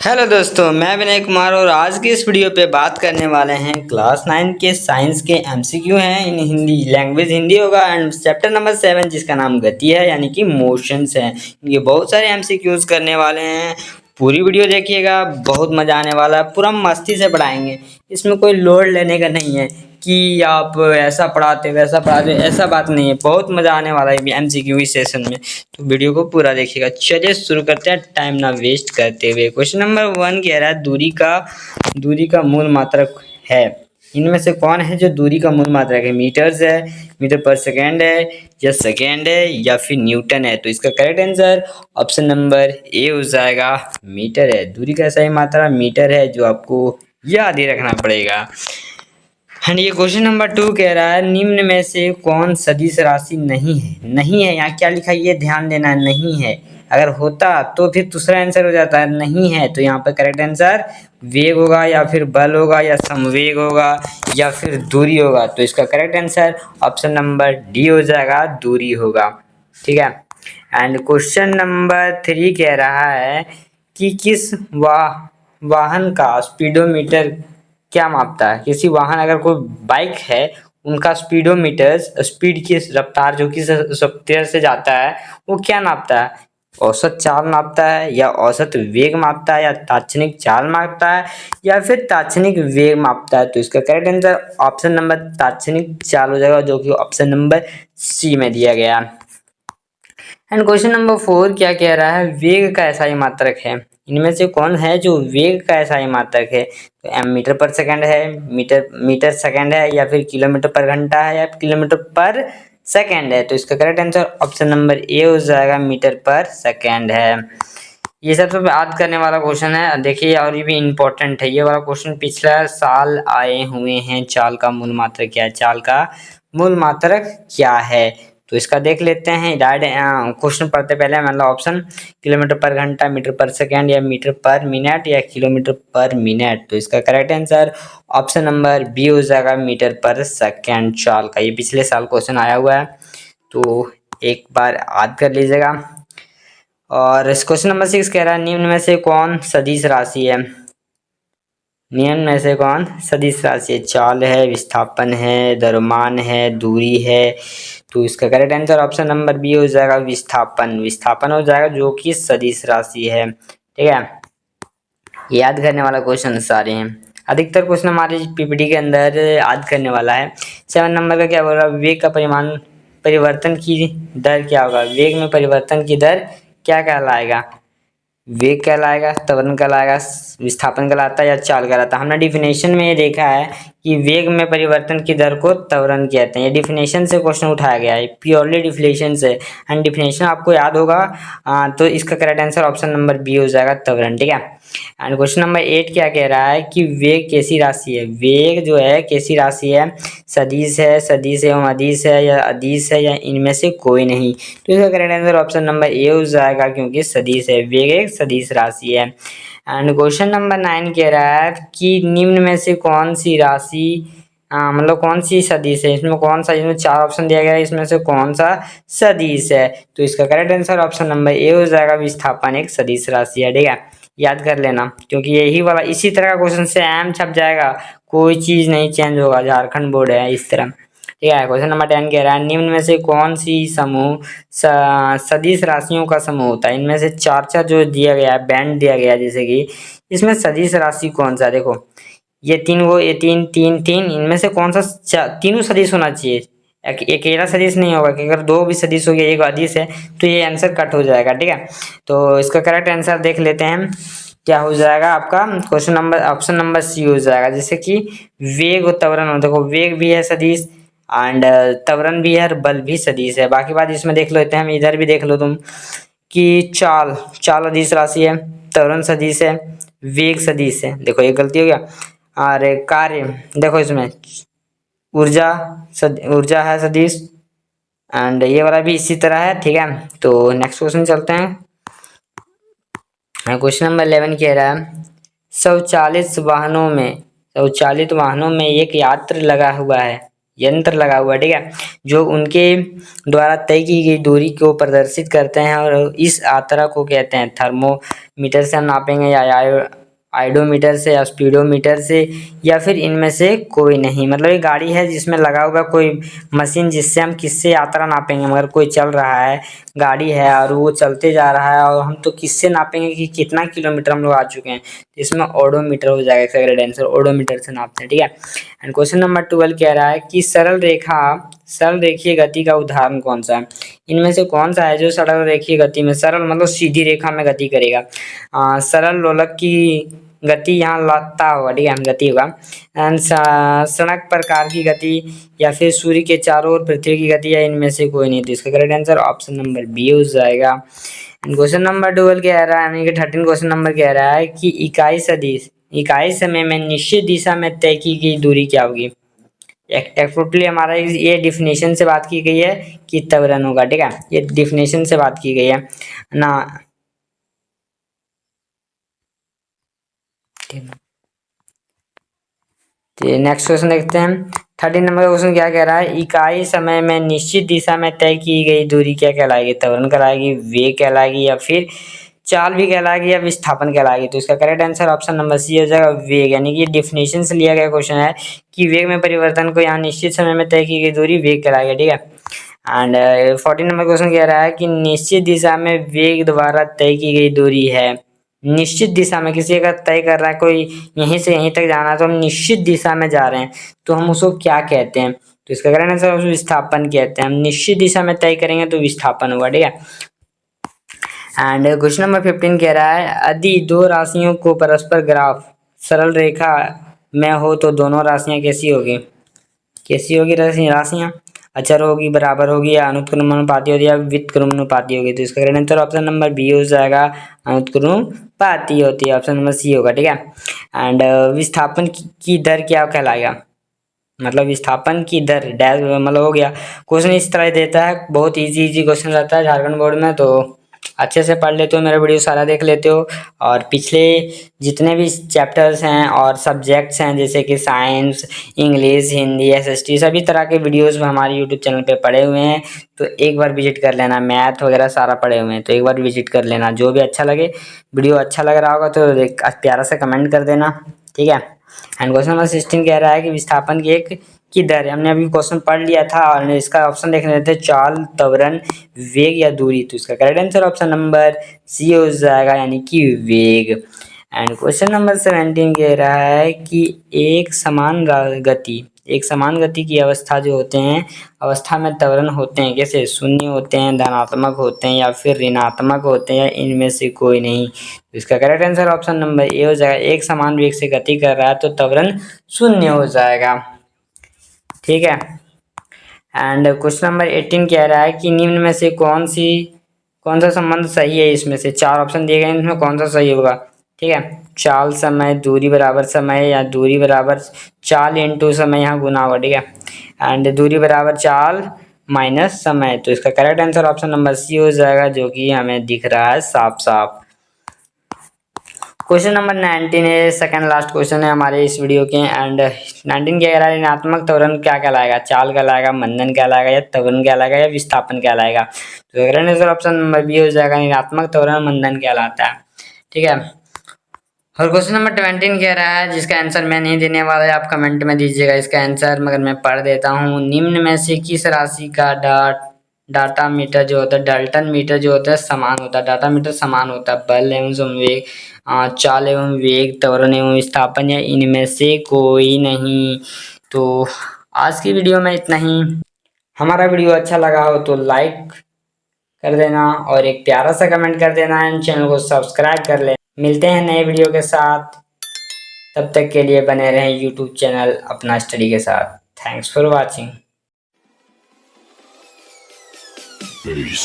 Hello दोस्तों, मैं विनय कुमार और आज की इस वीडियो पे बात करने वाले हैं क्लास 9 के साइंस के एमसीक्यू हैं इन हिंदी। लैंग्वेज हिंदी होगा एंड चैप्टर नंबर 7 जिसका नाम गति है यानी कि मोशंस है। ये बहुत सारे एमसीक्यूज करने वाले हैं। पूरी वीडियो देखिएगा, बहुत मजा आने वाला है। पूरा मस्ती से पढ़ाएंगे, इसमें कोई लोड लेने का नहीं है कि आप ऐसा पढ़ाते वैसा पढ़ाते, ऐसा बात नहीं है। बहुत मजा आने वाला है एमसीक्यू इस सेशन में, तो वीडियो को पूरा देखिएगा। चलिए शुरू करते हैं टाइम ना वेस्ट करते हुए। क्वेश्चन नंबर 1 कह रहा है दूरी का मूल मात्रक है। इनमें से कौन है जो दूरी का मूल मात्रक है? मीटर्स है, मीटर पर सेकेंड है, या सेकेंड है, या फिर न्यूटन है? तो इसका correct answer option number A हो जाएगा, मीटर है। दूरी का सही मात्रा मीटर है, जो आपको याद ही रखना पड़ेगा। हाँ, ये क्वेश्चन नंबर 2 कह रहा है निम्न में से कौन सदिश राशि नहीं है? नहीं है, यहाँ क्या लिखा है ये ध्यान देना है, नहीं है। अगर होता तो फिर दूसरा आंसर हो जाता है, नहीं है तो यहाँ पर करेक्ट आंसर वेग होगा, या फिर बल होगा, या समवेग होगा, या फिर दूरी होगा। तो इसका correct answer option number D हो जाएगा, दूरी होगा। ठीक है। एंड क्वेश्चन नंबर 3 कह रहा है कि किस वाहन का स्पीडोमीटर क्या मापता है? किसी वाहन, अगर कोई बाइक है, उनका स्पीडोमीटर, स्पीड की रफ्तार जो कि रफ्तार से जाता है, वो क्या नापता है? औसत चाल मापता है, या औसत वेग मापता है, या तात्क्षणिक चाल मापता है, या फिर तात्क्षणिक वेग मापता है? तो इसका करेक्ट आंसर ऑप्शन नंबर तात्क्षणिक चाल हो जाएगा, जो कि ऑप्शन नंबर सी में दिया गया। एंड क्वेश्चन नंबर 4 क्या कह रहा है? वेग का ऐसा ही मात्रक है। इनमें से कौन है जो वेग का ऐसा ही मात्रक है? तो एम मीटर पर सेकंड है, मीटर सेकंड है, या फिर किलोमीटर पर घंटा है, या किलोमीटर पर सेकंड है? तो इसका correct answer option number A हो जाएगा, मीटर पर सेकंड है। ये सबसे याद करने वाला क्वेश्चन है। देखिए, और ये भी इम्पोर्टेंट है। ये वाला क्वेश्चन पिछला साल आए हुए हैं। चाल का मूल मात्रक क्या है? चाल का मूल मात्रक क्या है? तो इसका देख लेते हैं। डायरेक्ट क्वेश्चन पढ़ते पहले मतलब ऑप्शन किलोमीटर पर घंटा, मीटर पर सेकंड, या मीटर पर मिनट, या किलोमीटर पर मिनट? तो इसका correct answer option number B हो जाएगा, मीटर पर सेकंड चाल का। ये पिछले साल क्वेश्चन आया हुआ है, तो एक बार याद कर लीजिएगा। और इस क्वेश्चन नंबर 6 कह रहा है निम्न में से कौन सदिश राशि है? निम्न में से कौन सदिश राशि है? चाल है, विस्थापन है, द्रव्यमान है, दूरी है? तो इसका correct answer option number B हो जाएगा, विस्थापन। विस्थापन हो जाएगा, जो कि सदिश राशि है। ठीक है, याद करने वाला क्वेश्चन सारे हैं। अधिकतर क्वेश्चन हमारे पीपीटी के अंदर याद करने वाला है। 7 नंबर का क्या बोल रहा है? वेग का परिमाण परिवर्तन की दर क्या होगा? वेग में परिवर्तन की दर क्या कहलाएगा? वेग कहलाएगा, त्वरण कहलाएगा, विस्थापन कहलाता है, या चाल कहलाता है? हमने डिफिनेशन में ये देखा है कि वेग में परिवर्तन की दर को त्वरण कहते हैं। ये डिफिनेशन से क्वेश्चन उठाया गया है, प्योरली डिफिनेशन से। एंड डिफिनेशन आपको याद होगा, तो इसका correct answer option number B हो जाएगा, त्वरण। ठीक है। एंड क्वेश्चन नंबर 8 क्या कह रहा है कि वेग कैसी राशि है? वेग जो है कैसी राशि है? सदिश है, सदिश एवं अदिश है, या अदिश है, या इनमें से कोई नहीं? तो इसका correct answer option number A हो जाएगा, क्योंकि सदिश है। वेग एक सदिश राशि है। एंड क्वेश्चन नंबर 9 कह रहा है कि निम्न में से कौन सी राशि मतलब कौन सी सदिश है? इसमें कौन सा, इसमें 4 ऑप्शन दिया गया है, इसमें से कौन सा सदिश है? तो इसका correct answer option number A हो जाएगा, विस्थापन एक सदिश राशि है। ठीक है, याद कर लेना, क्योंकि यही वाला इसी तरह का क्वेश्चन से एम छप जाएगा, कोई चीज नहीं चेंज होगा। झारखंड बोर्ड है इस तरह। ठीक है, क्वेश्चन नंबर 10 कह रहा है निम्न में से कौन सी समूह सदिश राशियों का समूह होता है? इनमें से चार चार जो दिया गया है, बैंड दिया गया है, जैसे कि इसमें सदिश राशि कौन सा? देखो, ये तीन, वो ये तीन तीन तीन, इनमें से कौन सा तीनों सदिश होना चाहिए। अकेला सदिश नहीं होगा, कि अगर दो भी सदिश हो गया, एक अदिश है, तो ये आंसर कट हो जाएगा। ठीक है, तो इसका करेक्ट आंसर देख लेते हैं क्या हो जाएगा आपका। Question number option number C हो जाएगा, जैसे कि वेग और त्वरण। देखो, वेग भी है सदिश, एंड त्वरण भी है, और बल भी सदिश है। बाकी बात इसमें देख लेते हैं हम, इधर भी देख लो तुम कि चाल चाल अदिश राशि है, त्वरण सदिश है, वेग सदिश है। देखो, ये गलती हो गया। और कार्य देखो, इसमें ऊर्जा है सदिश, एंड ये वाला भी इसी तरह है। ठीक है, तो नेक्स्ट क्वेश्चन चलते हैं। क्वेश्चन नंबर 11 कह रहा है स्वचालित वाहनों में एक यंत्र लगा हुआ है। यंत्र लगा हुआ है, ठीक है, जो उनके द्वारा तय की गई दूरी को प्रदर्शित करते हैं और इस आतरा को कहते हैं थर्मोमीटर से हम नापेंगे या आइडोमीटर से या स्पीडोमीटर से या फिर इनमें से कोई नहीं। मतलब एक गाड़ी है जिसमें लगा हुआ कोई मशीन जिससे हम किससे यात्रा नापेंगे। मगर कोई चल रहा है, गाड़ी है और वो चलते जा रहा है और हम तो किससे नापेंगे कि कितना किलोमीटर हम लोग आ चुके हैं, तो इसमें ओडोमीटर हो जाएगा। इसका करेक्ट आंसर ओडोमीटर से नापते हैं, ठीक है। एंड क्वेश्चन नंबर 12 कह रहा है कि सरल रेखीय गति का उदाहरण कौन सा है। इनमें से कौन सा है जो सरल रेखीय गति में, सरल मतलब सीधी रेखा में गति करेगा। सरल लोलक की गति यहाँ लगता होगा, ठीक है, गति होगा। एंड सड़क प्रकार की गति या फिर सूर्य के चारों ओर पृथ्वी की गति या इनमें से कोई नहीं। तो इसका correct answer option number B हो जाएगा। क्वेश्चन नंबर 12 कह रहा है, यानी कि 13 क्वेश्चन नंबर कह रहा है कि इकाई समय में निश्चित दिशा में तय की गई दूरी क्या होगी। एक्चुअली हमारा ये डिफिनेशन से बात की गई है कि त्वरण होगा, ठीक है, ये डिफिनेशन से बात की गई है ना। नेक्स्ट क्वेश्चन देखते हैं। 13 नंबर का क्वेश्चन क्या कह रहा है, इकाई समय में निश्चित दिशा में तय की गई दूरी क्या कहलाएगी। त्वरण कहलाएगी, वेग कहलाएगी या फिर चाल भी कहलाएगी या विस्थापन कहलाएगी। तो इसका correct answer option number C हो जाएगा, वेग। यानी कि डिफिनेशन से लिया गया क्वेश्चन है कि वेग में परिवर्तन को यहाँ निश्चित समय में तय की गई दूरी वेग कहलाएगी, ठीक है। एंड 14 नंबर क्वेश्चन कह रहा है कि निश्चित दिशा में वेग द्वारा तय की गई दूरी है। निश्चित दिशा में किसी का तय कर रहा है, कोई यहीं से यहीं तक जाना है तो हम निश्चित दिशा में जा रहे हैं तो हम उसको क्या कहते हैं। तो इसका करेक्ट आंसर विस्थापन कहते हैं। हम निश्चित दिशा में तय करेंगे तो विस्थापन होगा, ठीक है। एंड क्वेश्चन नंबर 15 कह रहा है, यदि दो राशियों को परस्पर ग्राफ सरल रेखा में हो तो दोनों राशियां कैसी होगी। राशियां अचर होगी, बराबर होगी या अनुत्क्रमानुपाती होगी या व्युत्क्रमानुपाती होगी। तो इसका correct answer option number B हो जाएगा, अनुत्क्रमानुपाती होती है, ऑप्शन नंबर सी होगा, ठीक है। एंड विस्थापन की दर क्या कहलाएगा। मतलब विस्थापन की दर डैश मतलब हो गया। क्वेश्चन इस तरह देता है, बहुत इजी क्वेश्चन रहता है झारखंड बोर्ड में, तो अच्छे से पढ़ लेते हो, मेरा वीडियो सारा देख लेते हो। और पिछले जितने भी चैप्टर्स हैं और सब्जेक्ट्स हैं जैसे कि साइंस, इंग्लिश, हिंदी, एसएसटी सभी तरह के वीडियोस हमारे यूट्यूब चैनल पे पड़े हुए हैं, तो एक बार विजिट कर लेना। मैथ वगैरह सारा पड़े हुए हैं तो एक बार विजिट कर लेना। जो भी अच्छा लगे, वीडियो अच्छा लग रहा होगा तो एक प्यारा सा कमेंट कर देना, ठीक है। एंड क्वेश्चन नंबर 16 कह रहा है कि विस्थापन की दर, हमने अभी क्वेश्चन पढ़ लिया था और इसका ऑप्शन देख रहे थे, चाल, त्वरण, वेग या दूरी। तो इसका correct answer option number C हो जाएगा, यानी कि वेग। एंड क्वेश्चन नंबर 17 कह रहा है कि एक समान गति की अवस्था जो होते हैं, अवस्था में त्वरण होते हैं कैसे, शून्य होते हैं, धनात्मक होते हैं या फिर ऋणात्मक होते हैं, इनमें से कोई नहीं। तो इसका correct answer option number A हो जाएगा, एक समान वेग से गति कर रहा है तो त्वरण शून्य हो जाएगा, ठीक है। एंड क्वेश्चन नंबर 18 कह रहा है कि निम्न में से कौन सा संबंध सही है। इसमें से 4 ऑप्शन दिए गए, इनमें कौन सा सही होगा, ठीक है। चाल समय, दूरी बराबर समय या दूरी बराबर चाल इंटू समय, यहाँ गुना होगा, ठीक है। एंड दूरी बराबर चाल माइनस समय। तो इसका correct answer option number C हो जाएगा, जो कि हमें दिख रहा है साफ साफ। क्वेश्चन नंबर 19 है, सेकंड लास्ट क्वेश्चन है हमारे इस वीडियो के। एंड 19 क्या कह रहा है, ऋणात्मक त्वरण क्या कहलाएगा, चाल कहलाएगा, मंदन कहलाएगा या त्वरण कहलाएगा या विस्थापन कहलाएगा। तो आंसर ऑप्शन नंबर बी हो जाएगा, ऋणात्मक त्वरण मंदन कहलाता है, ठीक है। और क्वेश्चन नंबर 20 कह रहा है, जिसका आंसर मैं नहीं देने वाला है, आप कमेंट में दीजिएगा इसका आंसर, मगर मैं पढ़ देता हूँ। निम्न में से किस राशि का डाटा मीटर जो होता है, डाल्टन मीटर जो होता है समान होता है, डाटा मीटर समान होता है बल एवं संवेग, चाल एवं वेग, त्वरण एवं विस्थापन या इनमें से कोई नहीं। तो आज की वीडियो में इतना ही। हमारा वीडियो अच्छा लगा हो तो लाइक कर देना और एक प्यारा सा कमेंट कर देना, एंड चैनल को सब्सक्राइब कर लेना। मिलते हैं नए वीडियो के साथ, तब तक के लिए बने रहें यूट्यूब चैनल अपना स्टडी के साथ। Thanks for watching. Peace.